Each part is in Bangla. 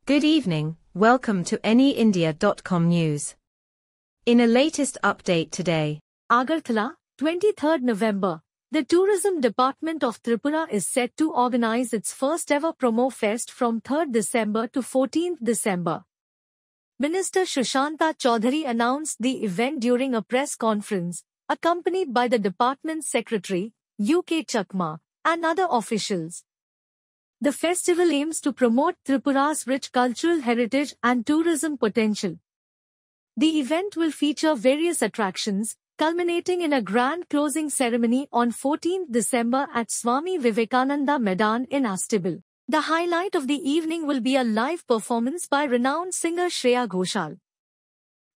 Good evening, welcome to anyindia.com news. In a latest update today, Agartala, 23rd November, the Tourism Department of Tripura is set to organize its first ever Promo Fest from 3rd December to 14th December. Minister Sushanta Chaudhary announced the event during a press conference, accompanied by the department's secretary, UK Chakma, and other officials. The festival aims to promote Tripura's rich cultural heritage and tourism potential. The event will feature various attractions, culminating in a grand closing ceremony on 14th December at Swami Vivekananda Maidan in Astibal. The highlight of the evening will be a live performance by renowned singer Shreya Ghoshal.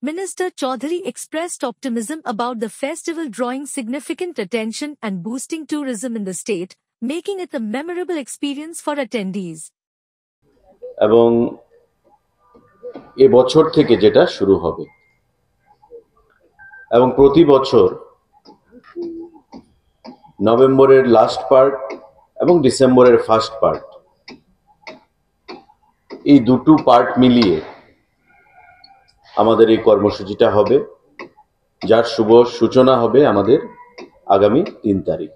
Minister Chaudhary expressed optimism about the festival drawing significant attention and boosting tourism in the state, making it a memorable experience for attendees. এবং এই বছর থেকে যেটা শুরু হবে এবং প্রতি বছর নভেম্বরের লাস্ট পার্ট এবং ডিসেম্বরের ফার্স্ট পার্ট এই দুটো পার্ট মিলিয়ে আমাদের এই কর্মসূচিটা হবে, যার শুভ সূচনা হবে আমাদের আগামী 3 তারিখ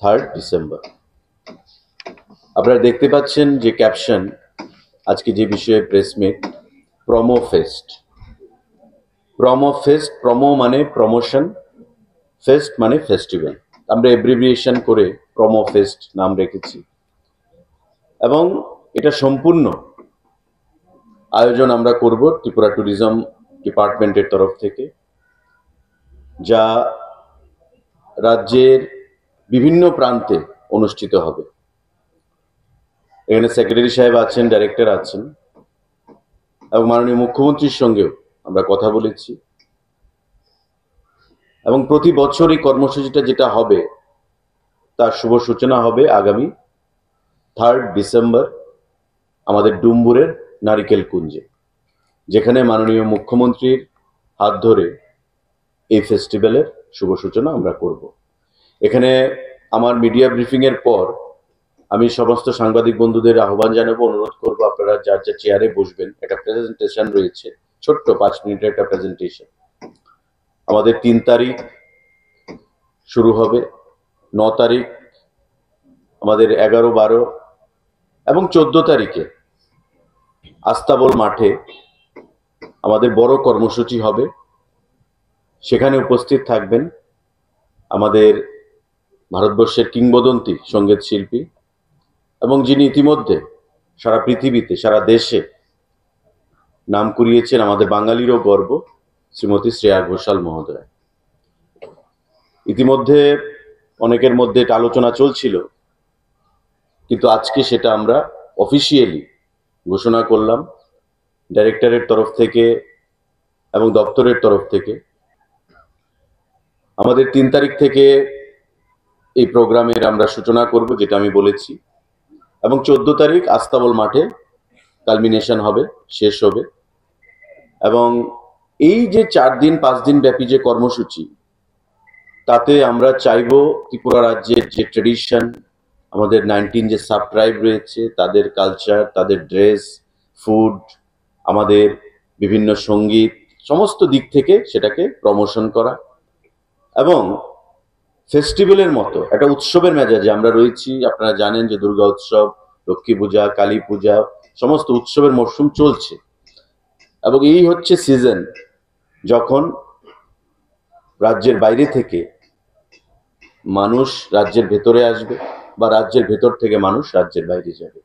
3rd ডিসেম্বর। আপনারা দেখতে পাচ্ছেন যে ক্যাপশন আজকে যে বিষয়ে press meet, promo fest. Promo fest, promo মানে প্রমোশন, ফেস্ট মানে ফেস্টিভ্যাল। আমরা এব্রিভিয়েশন করে প্রোমো ফেস্ট নাম রেখেছি এবং এটা সম্পূর্ণ আয়োজন আমরা করব ত্রিপুরা ট্যুরিজম ডিপার্টমেন্টের তরফ থেকে, যা রাজ্যের বিভিন্ন প্রান্তে অনুষ্ঠিত হবে। এখানে সেক্রেটারি সাহেব আছেন, ডাইরেক্টর আছেন এবং মাননীয় মুখ্যমন্ত্রীর সঙ্গেও আমরা কথা বলেছি এবং প্রতি বছর এই কর্মসূচিটা যেটা হবে তার শুভ সূচনা হবে আগামী 3rd ডিসেম্বর আমাদের ডুম্বুরের নারিকেল কুঞ্জে, যেখানে মাননীয় মুখ্যমন্ত্রীর হাত ধরে এই ফেস্টিভ্যালের শুভ সূচনা আমরা করব। এখানে আমার মিডিয়া ব্রিফিং এর পর আমি সমস্ত সাংবাদিক বন্ধুদের আহ্বান জানাবো, অনুরোধ করবো আপনারা যার যার চেয়ারে বসবেন। একটা প্রেজেন্টেশন রয়েছে, ছোট্ট 5 মিনিটের একটা প্রেজেন্টেশন। আমাদের 3 তারিখ শুরু হবে, 9 তারিখ আমাদের 11, 12 এবং 14 তারিখে আস্তাবল মাঠে আমাদের বড় কর্মসূচি হবে। সেখানে উপস্থিত থাকবেন আমাদের ভারতবর্ষের কিংবদন্তি সঙ্গীত শিল্পী এবং যিনি ইতিমধ্যে সারা পৃথিবীতে, সারা দেশে নাম কুড়িয়েছেন, আমাদের বাঙালিরও গর্ব, শ্রীমতী শ্রেয়া ঘোষাল মহোদয়। ইতিমধ্যে অনেকের মধ্যে এটা আলোচনা চলছিল, কিন্তু আজকে সেটা আমরা অফিসিয়ালি ঘোষণা করলাম ডাইরেক্টরের তরফ থেকে এবং দপ্তরের তরফ থেকে। আমাদের 3 তারিখ থেকে এই প্রোগ্রামের আমরা সূচনা করব, যেটা আমি বলেছি, এবং 14 তারিখ আস্তাবল মাঠে কালমিনেশন হবে, শেষ হবে। এবং এই যে 4 দিন 5 দিন ব্যাপী যে কর্মসূচি, তাতে আমরা চাইব ত্রিপুরা রাজ্যের যে ট্রেডিশন, আমাদের 19 যে সাব ট্রাইব রয়েছে তাদের কালচার, তাদের ড্রেস, ফুড, আমাদের বিভিন্ন সঙ্গীত, সমস্ত দিক থেকে সেটাকে প্রমোশন করা এবং ফেস্টিভ্যালের মতো একটা উৎসবের মেজাজে আমরা রয়েছি। আপনারা জানেন যে দুর্গা উৎসব, লক্ষ্মী পূজা, কালী পূজা, সমস্ত উৎসবের মরশুম চলছে এবং এই হচ্ছে সিজন যখন রাজ্যের বাইরে থেকে মানুষ রাজ্যের ভেতরে আসবে বা রাজ্যের ভেতর থেকে মানুষ রাজ্যের বাইরে যাবে।